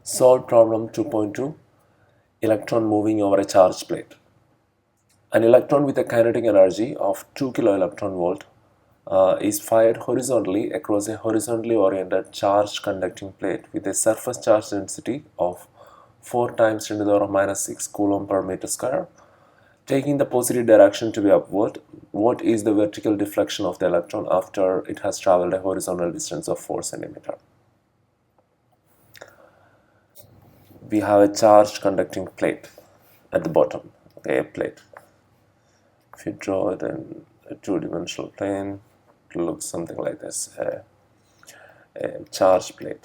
Solve problem 2.2, electron moving over a charged plate. An electron with a kinetic energy of 2 kilo-electron-volt is fired horizontally across a horizontally oriented charged conducting plate with a surface charge density of 4 times 10 to the power of minus 6 coulomb per meter square. Taking the positive direction to be upward, what is the vertical deflection of the electron after it has traveled a horizontal distance of 4 centimeter? We have a charged conducting plate at the bottom, okay, a plate. If you draw it in a two-dimensional plane, it looks something like this, a charged plate.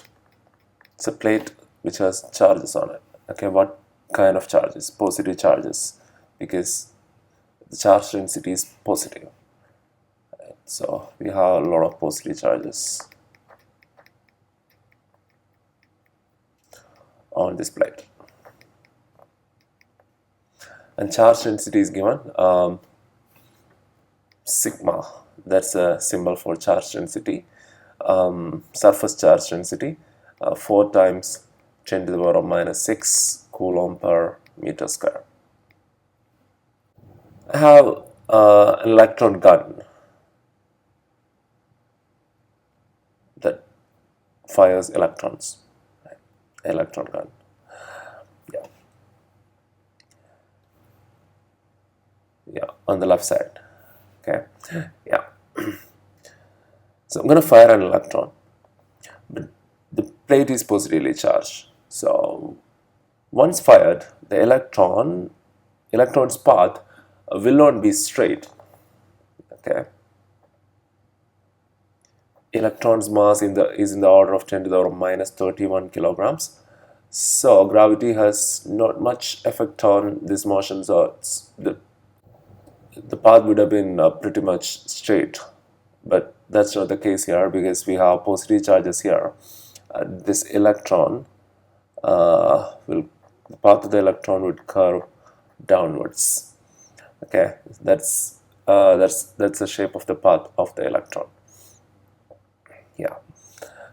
It's a plate which has charges on it. Okay, what kind of charges? Positive charges, because the charge density is positive. Right? So we have a lot of positive charges on this plate. And charge density is given sigma. That's a symbol for charge density. Surface charge density 4 times 10 to the power of minus 6 coulomb per meter square. I have an electron gun that fires electrons. Right? Electron gun. Yeah, on the left side. Okay. Yeah. So I'm going to fire an electron, but the plate is positively charged. So once fired, the electron's path will not be straight. Okay. Electron's mass is in the order of 10 to the power of minus 31 kilograms. So gravity has not much effect on this motion. So the path would have been pretty much straight, but that's not the case here because we have positive charges here. This electron the path of the electron would curve downwards. Okay, that's the shape of the path of the electron. Yeah,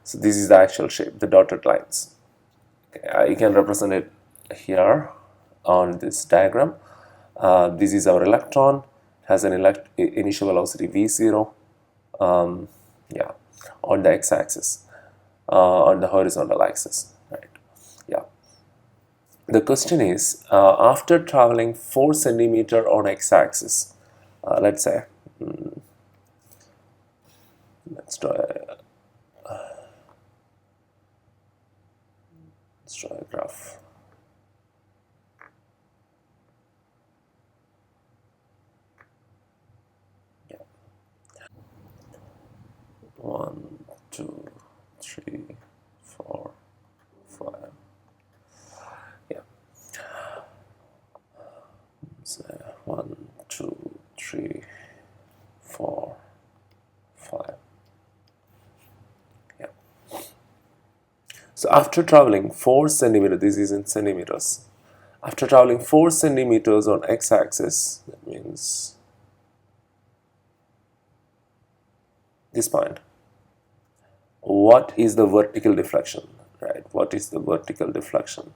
so this is the actual shape, the dotted lines. Okay, you can represent it here on this diagram. This is our electron, has an initial velocity v0, yeah, on the x-axis, on the horizontal axis, right? Yeah. The question is, after traveling 4 centimeter on x-axis, let's say, let's draw a graph. Yeah. 1, 2, 3, 4, 5. Yeah. So 1, 2, 3, 4, 5. Yeah. So after traveling 4 centimeters, this is in centimeters. After traveling 4 centimeters on x-axis, that means this point. What is the vertical deflection? Right? What is the vertical deflection?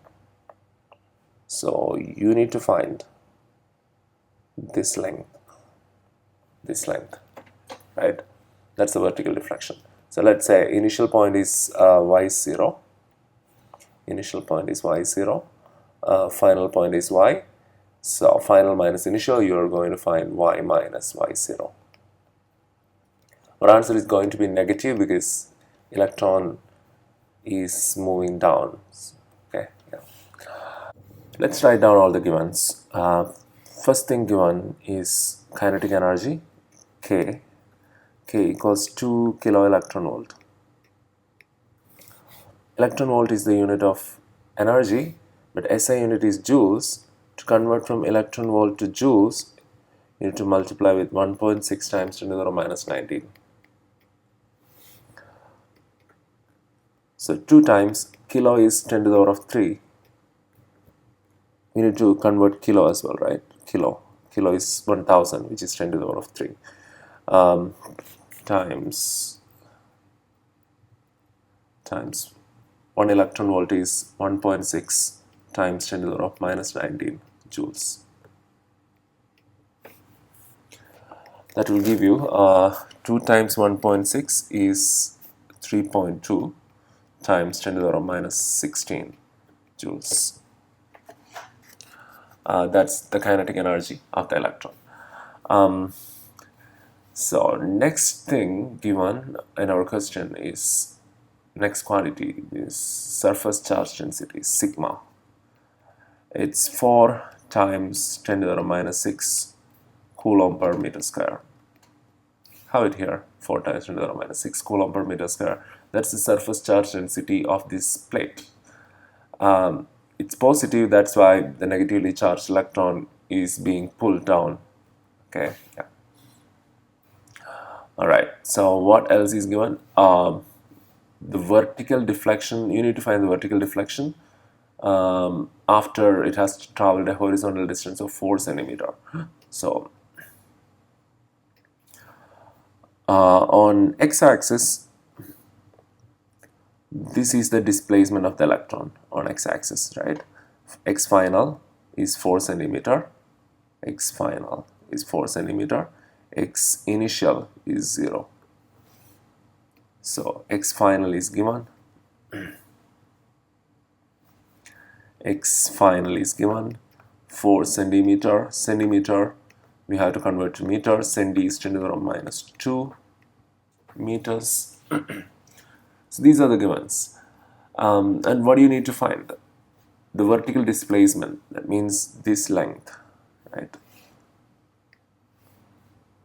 So you need to find this length, right? That's the vertical deflection. So let's say initial point is y0. Initial point is y0. Final point is y. So final minus initial, you are going to find y minus y0. Our answer is going to be negative because electron is moving down. Okay. Yeah. Let's write down all the givens. First thing given is kinetic energy, K equals 2 kilo electron volt. Electron volt is the unit of energy, but SI unit is joules. To convert from electron volt to joules, you need to multiply with 1.6 times 10 to the power minus 19. So 2 times kilo is 10 to the power of 3. We need to convert kilo as well, right? Kilo is 1000, which is 10 to the power of 3. Times 1 electron volt is 1.6 times 10 to the power of minus 19 joules. That will give you 2 times 1.6 is 3.2 times 10 to the power of minus 16 joules. That's the kinetic energy of the electron. So next thing given in our question is, next quantity is surface charge density, sigma. It's 4 times 10 to the power minus 6 coulomb per meter square. Have it here, 4 times 10 to the power minus 6 coulomb per meter square. That's the surface charge density of this plate. It's positive, that's why the negatively charged electron is being pulled down. Okay, yeah. Alright, so what else is given? The vertical deflection, you need to find the vertical deflection after it has traveled a horizontal distance of 4 centimeter. So on x-axis, this is the displacement of the electron on x-axis, right? X final is 4 centimeter, x final is 4 centimeter, x initial is 0. So x final is given, x final is given 4 centimeter, centimeter we have to convert to meter, centi is 10 to the power minus 2 meters. So these are the givens. And what do you need to find? The vertical displacement, that means this length, right?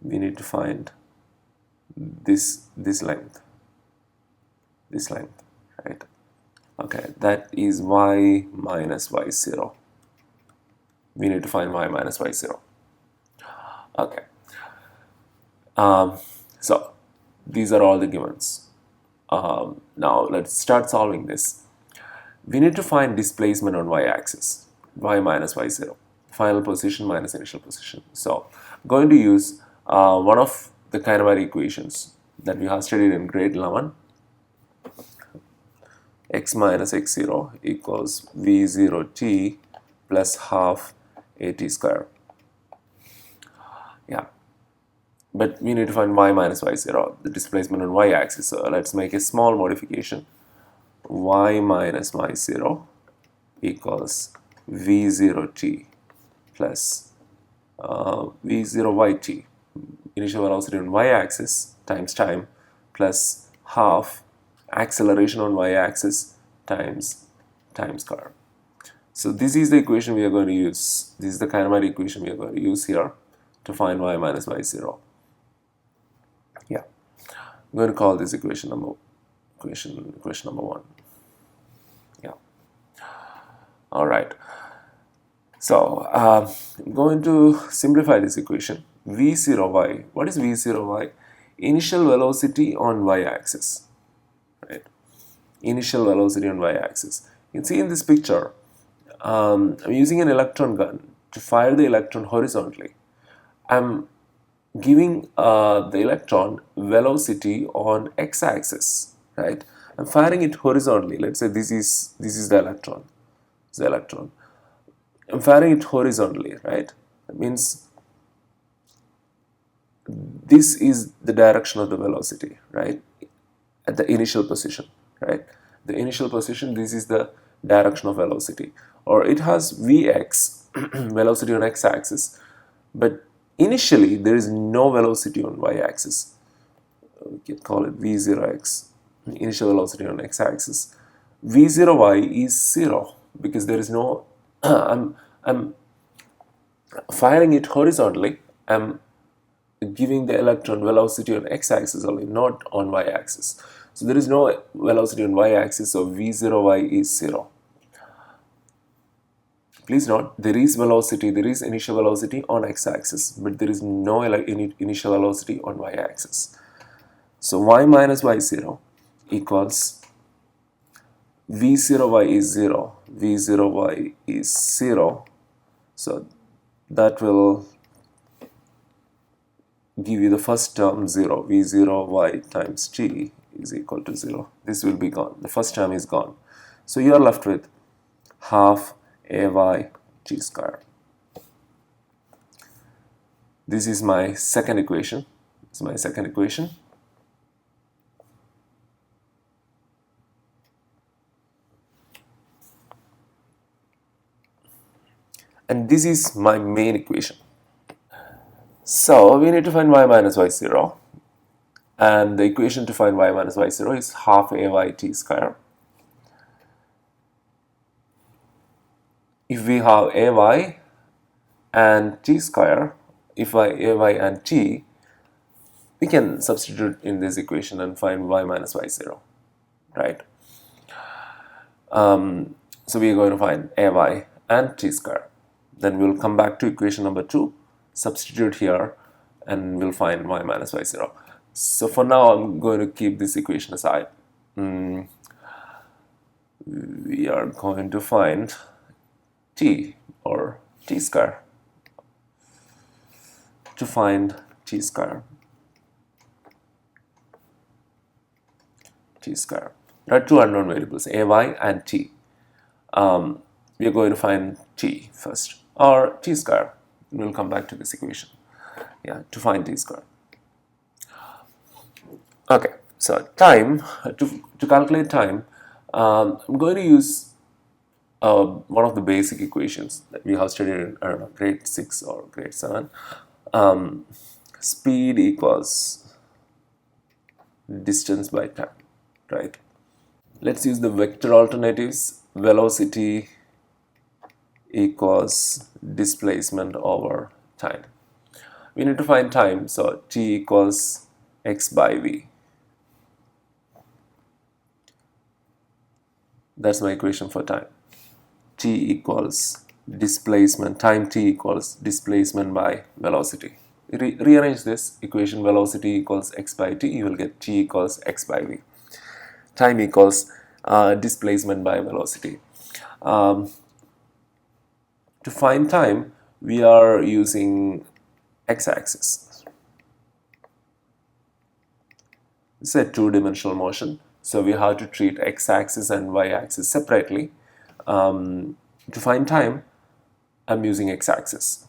We need to find this length, right? Okay, that is y minus y0. We need to find y minus y0. Okay. So these are all the givens. Now let's start solving this. We need to find displacement on y-axis, y minus y0, final position minus initial position. So I'm going to use one of the kinematic equations that we have studied in grade 11. X minus x0 equals v0t plus half at square. Yeah, but we need to find y minus y0, the displacement on y-axis. So let's make a small modification. Y minus y0 equals v0t plus v0yt, initial velocity on y-axis times time, plus half acceleration on y-axis times time square. So this is the equation we are going to use. This is the kinematic equation we are going to use here to find y minus y0. Yeah, I'm going to call this equation number one. Yeah. All right. So I'm going to simplify this equation. v0y. What is v0y? Initial velocity on y-axis. Right. Initial velocity on y-axis. You can see in this picture, I'm using an electron gun to fire the electron horizontally. I'm giving the electron velocity on x-axis, right? I'm firing it horizontally. Let's say this is the electron. It's the electron. I'm firing it horizontally, right? That means this is the direction of the velocity, right? At the initial position, right? The initial position, this is the direction of velocity. Or it has Vx, velocity on x-axis, but initially there is no velocity on y-axis. We can call it v0x, initial velocity on x-axis. v0y is 0 because there is no, I'm firing it horizontally. I'm giving the electron velocity on x-axis only, not on y-axis. So there is no velocity on y-axis, so v0y is 0. Please note, there is velocity, there is initial velocity on x-axis, but there is no initial velocity on y-axis. So y minus y0 equals v0y is 0, v0y is 0, so that will give you the first term 0, v0y times t is equal to 0. This will be gone, the first term is gone. So you are left with half ay t square. This is my second equation. This is my second equation. And this is my main equation. So we need to find y minus y0. And the equation to find y minus y0 is half ay t square. If we have ay and t square, if ay and t, we can substitute in this equation and find y minus y0, right? So we are going to find ay and t square. Then we'll come back to equation number 2, substitute here, and we'll find y minus y0. So for now, I'm going to keep this equation aside. We are going to find t, or t square. To find t square. T square. There are two unknown variables, ay and t. We are going to find t first, or t square. We'll come back to this equation. Yeah, to find t square. Okay, so time, to calculate time, I'm going to use one of the basic equations that we have studied in, I don't know, grade 6 or grade 7. Speed equals distance by time, right? Let's use the vector alternatives. Velocity equals displacement over time. We need to find time, so t equals x by v. That's my equation for time. T equals displacement, time t equals displacement by velocity. Rearrange this equation, velocity equals x by t, you will get t equals x by v. Time equals displacement by velocity. To find time, we are using x-axis. It's a two-dimensional motion, so we have to treat x-axis and y-axis separately. To find time, I'm using x-axis.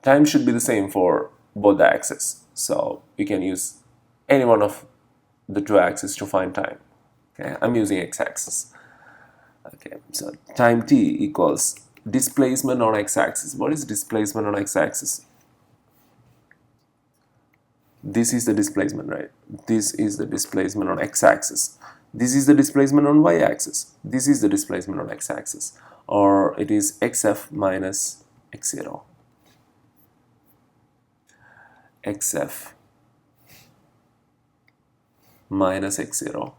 Time should be the same for both the axes, so we can use any one of the two axes to find time. Okay, I'm using x-axis. Okay, so time t equals displacement on x-axis. What is displacement on x-axis? This is the displacement, right? This is the displacement on x-axis. This is the displacement on y-axis. This is the displacement on x-axis. Or it is xf minus x0. xf minus x0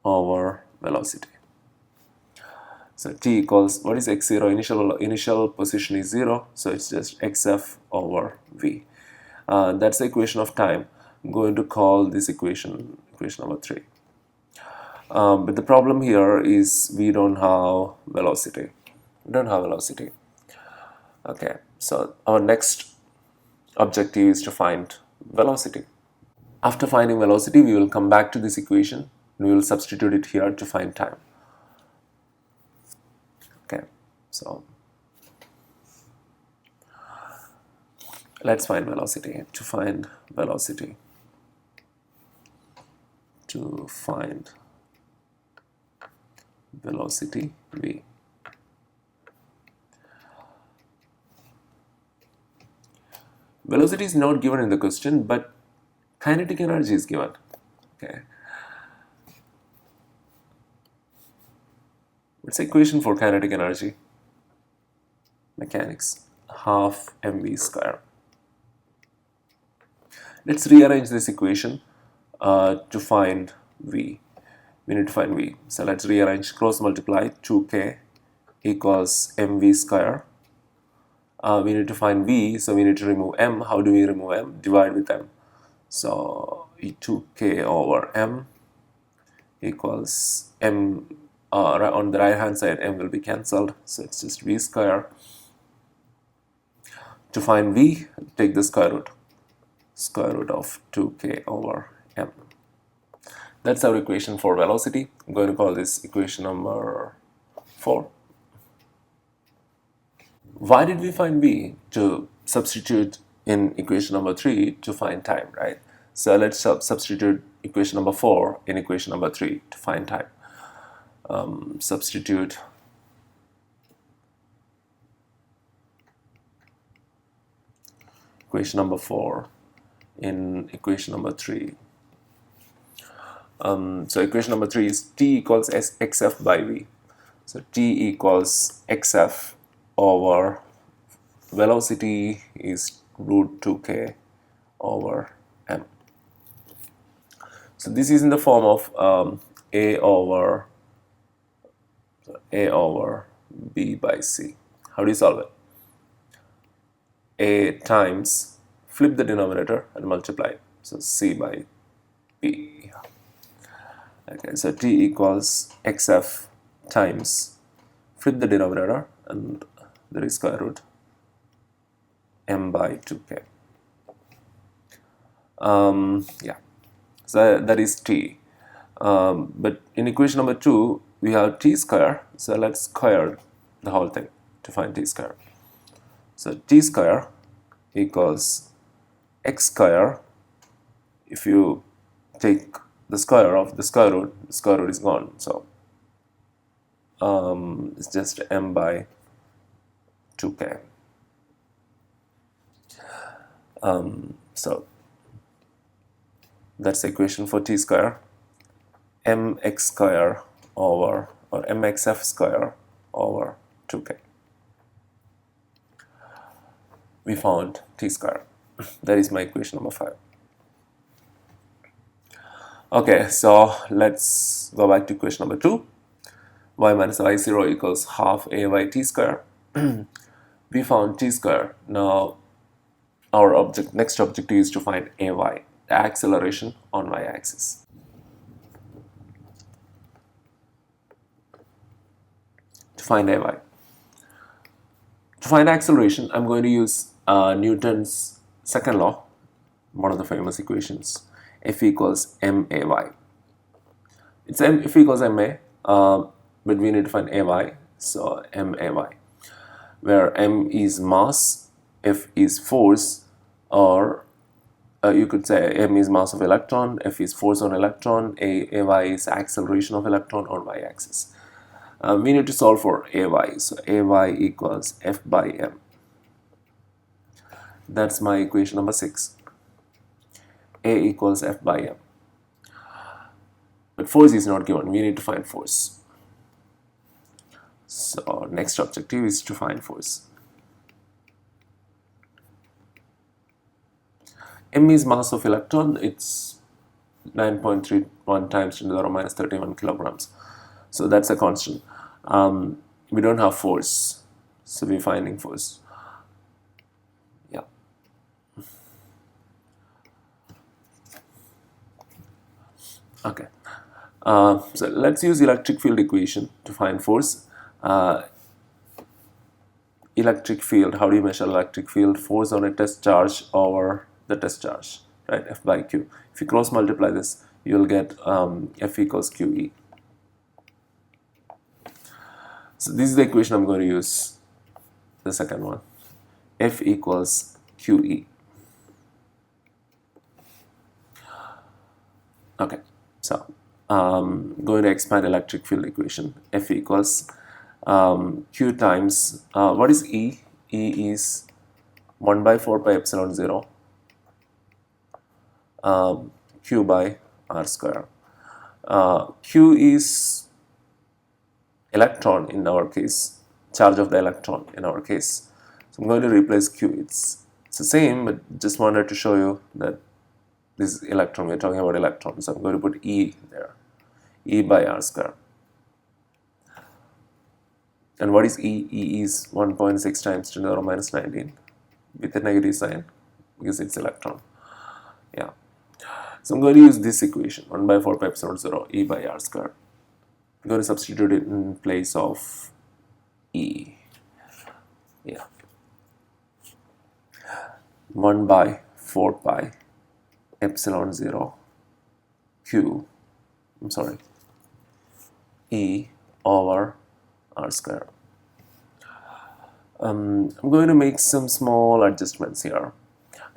over velocity. So t equals, what is x0? Initial position is 0, so it's just xf over v. That's the equation of time. I'm going to call this equation number 3. But the problem here is we don't have velocity. Okay, so our next objective is to find velocity. After finding velocity, we will come back to this equation. We will substitute it here to find time. Okay, so let's find velocity. To find velocity v. Velocity is not given in the question, but kinetic energy is given. Okay. What's the equation for kinetic energy? Mechanics, half mv square. Let's rearrange this equation to find v. We need to find v. So let's rearrange, cross multiply, 2k equals mv square. We need to find v, so we need to remove m. How do we remove m? Divide with m. So 2k over m equals m. On the right hand side, m will be cancelled, so it's just v square. To find v, take the square root of 2k over m. That's our equation for velocity. I'm going to call this equation number 4. Why did we find v? To substitute in equation number 3 to find time, right? So let's substitute equation number 4 in equation number 3 to find time. Substitute equation number 4 in equation number 3. So equation number 3 is t equals xf by v. So t equals xf over velocity is root 2k over m. So this is in the form of a over b by c. How do you solve it? A times, flip the denominator and multiply. So c by b. Okay, so t equals xf times, flip the denominator and there is square root m by 2k. Yeah, so that is t. But in equation number 2 we have t square, so let's square the whole thing to find t square. So t square equals x square. If you take the square of the square root is gone, so it's just m by 2k. So that's the equation for t square. Mx square over, or mxf square over 2k. We found t square. That is my equation number 5. Okay, so let's go back to equation number 2. Y minus y0 equals half a by t square. We found t square. Now our next objective is to find ay, the acceleration on y-axis. To find ay. To find acceleration, I'm going to use Newton's second law, one of the famous equations, F equals ma. It's F equals ma, but we need to find ay, so ma, where m is mass, F is force, or you could say m is mass of electron, F is force on electron, ay is acceleration of electron on y-axis. We need to solve for ay, so ay equals F by m. That's my equation number 6. A equals F by m. But force is not given, we need to find force. So next objective is to find force. M is mass of electron, it's 9.31 times 10 to the power minus 31 kilograms. So that's a constant. We don't have force, so we're finding force. Yeah. Okay. So let's use electric field equation to find force. Electric field, how do you measure electric field? Force on a test charge over the test charge, right? F by Q. If you cross multiply this, you'll get F equals QE. So this is the equation I'm going to use, the second one. F equals QE. Okay, so going to expand electric field equation. F equals Q times, what is E? E is 1 by 4 pi epsilon 0 Q by R square. Q is electron in our case, charge of the electron in our case. So I'm going to replace Q. It's the same, but just wanted to show you that this is electron, we're talking about electrons. So I'm going to put E there, E by R square. And what is E? E is 1.6 times 10 to the power minus 19 with a negative sign because it's electron. Yeah. So I'm going to use this equation, 1 by 4 pi epsilon 0 E by R square. I'm going to substitute it in place of E. Yeah. 1 by 4 pi epsilon 0 Q I'm sorry, E over r square. I'm going to make some small adjustments here.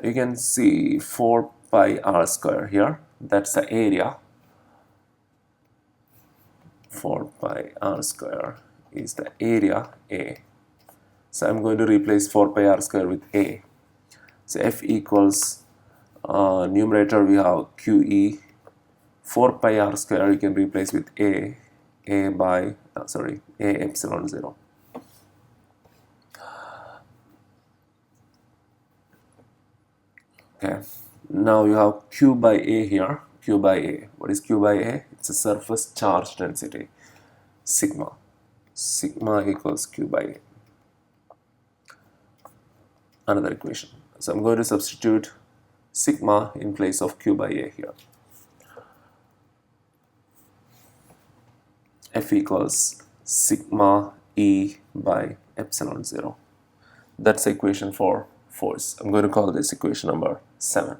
You can see 4 pi r square here. That's the area. 4 pi r square is the area A. So I'm going to replace 4 pi r square with A. So F equals, numerator we have QE. 4 pi r square you can replace with A by, A epsilon 0. Okay, now you have Q by A here. Q by A. What is Q by A? It's a surface charge density, sigma. Sigma equals Q by A. Another equation. So I'm going to substitute sigma in place of Q by A here. F equals sigma E by epsilon 0. That's the equation for force. I'm going to call this equation number 7.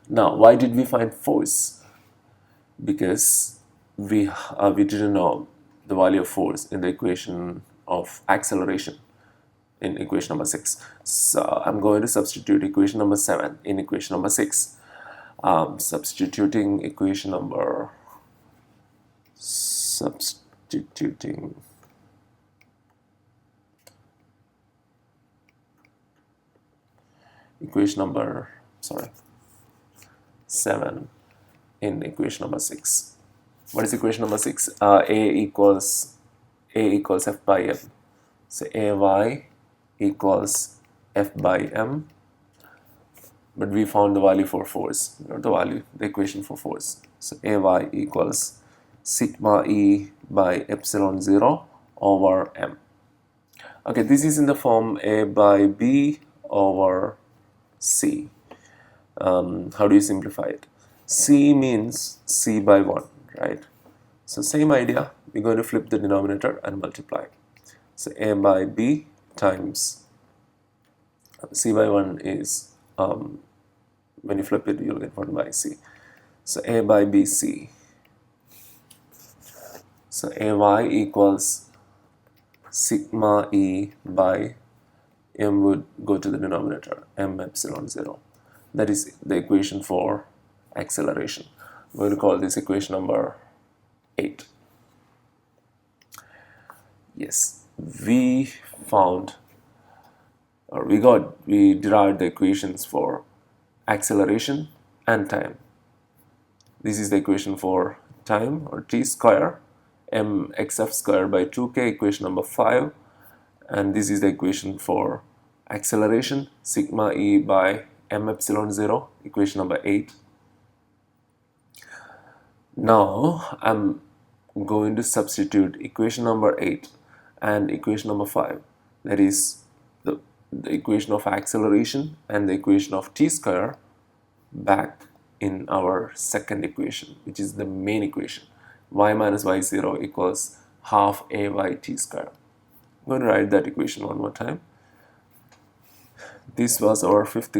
Now, why did we find force? Because we didn't know the value of force in the equation of acceleration in equation number 6. So I'm going to substitute equation number 7 in equation number 6. Substituting equation number equation number 7 in equation number 6. What is equation number 6? A equals F by M. So AY equals F by M. But we found the value for force, not the equation for force. So AY equals sigma E by epsilon 0 over M. Okay, this is in the form A by B over C. How do you simplify it? C means C by 1, right? So same idea, we're going to flip the denominator and multiply. So A by B times C by 1 is, when you flip it, you'll get 1 by C. So A by BC. So AY equals sigma E by M would go to the denominator, M epsilon 0. That is the equation for acceleration. I'm going to call this equation number 8. Yes, we found, or we derived the equations for acceleration and time. This is the equation for time, or t square, mxf square by 2k, equation number 5. And this is the equation for acceleration, sigma E by m epsilon 0, equation number 8. Now I'm going to substitute equation number 8 and equation number 5. That is the equation of acceleration and the equation of t square back in our second equation, which is the main equation. Y minus y0 equals half ay t square. I'm going to write that equation one more time. This was our second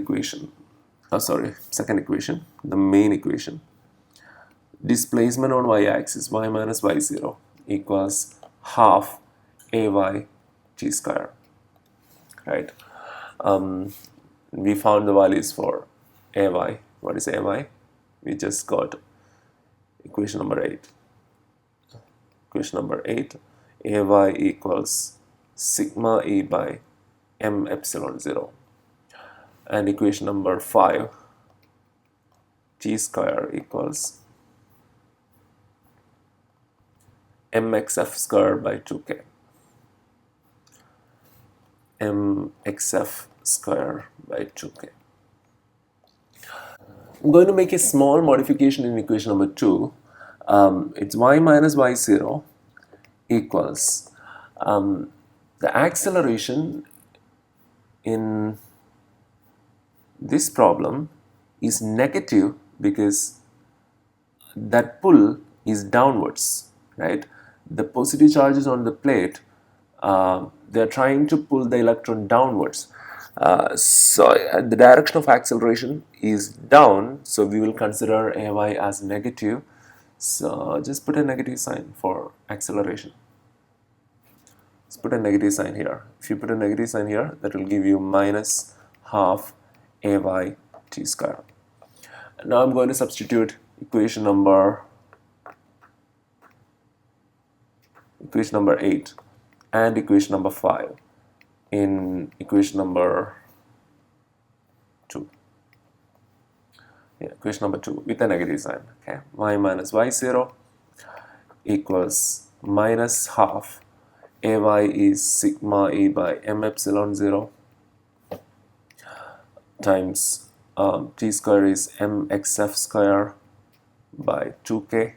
equation, the main equation. Displacement on y-axis, y minus y0 equals half ay t square, right? We found the values for ay. What is ay? We just got equation number 8. Equation number 8, ay equals sigma E by m epsilon 0. And equation number 5, t square equals mxf square by 2k. mxf square by 2k. I'm going to make a small modification in equation number 2. It's y minus y0 equals the acceleration in this problem is negative because that pull is downwards, right? The positive charges on the plate, they're trying to pull the electron downwards. So the direction of acceleration is down, so we will consider Ay as negative. So just put a negative sign for acceleration. Let's put a negative sign here. If you put a negative sign here, that will give you minus half Ay t square. Now I'm going to substitute equation number 8 and equation number 5 in equation number 2. Yeah, equation number 2 with a negative sign. Okay, y minus y0 equals minus half Ay is sigma E by m epsilon 0 times t square is mxf square by 2k.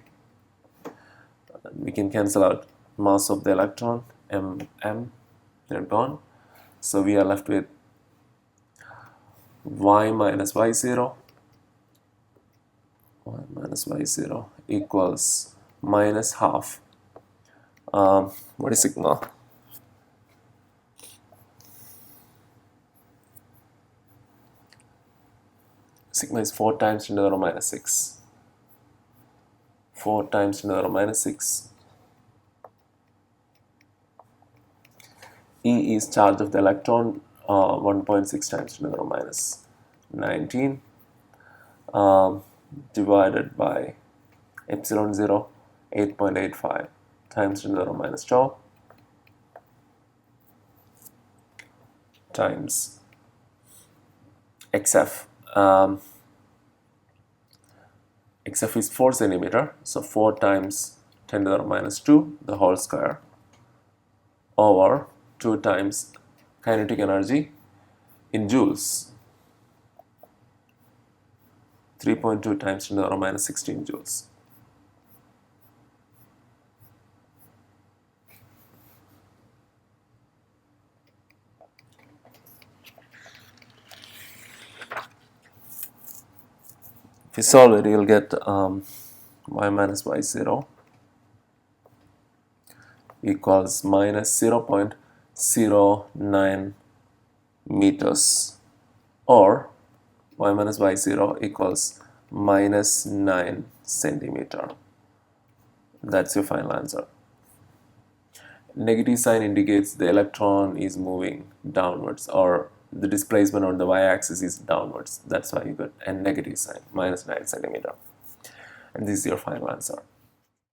We can cancel out mass of the electron, they're gone. So we are left with y minus y0 equals minus half. What is sigma? Sigma is 4 times 10 to the power minus 6. 4 times 10 to the power minus 6. E is charge of the electron, 1.6 times 10 to the power minus 19, divided by epsilon 0, 8.85 times 10 to the power minus 12 times xf. xf is 4 centimeter, so 4 times 10 to the power minus 2 the whole square over 2 times kinetic energy in joules, 3.2 times 10 to the power minus 16 joules. If you solve it, you'll get y minus y0 equals minus 0.09 meters, or y minus y0 equals minus 9 centimeter. That's your final answer. Negative sign indicates the electron is moving downwards, or the displacement on the y-axis is downwards. That's why you got a negative sign, minus 9 centimeter. And this is your final answer.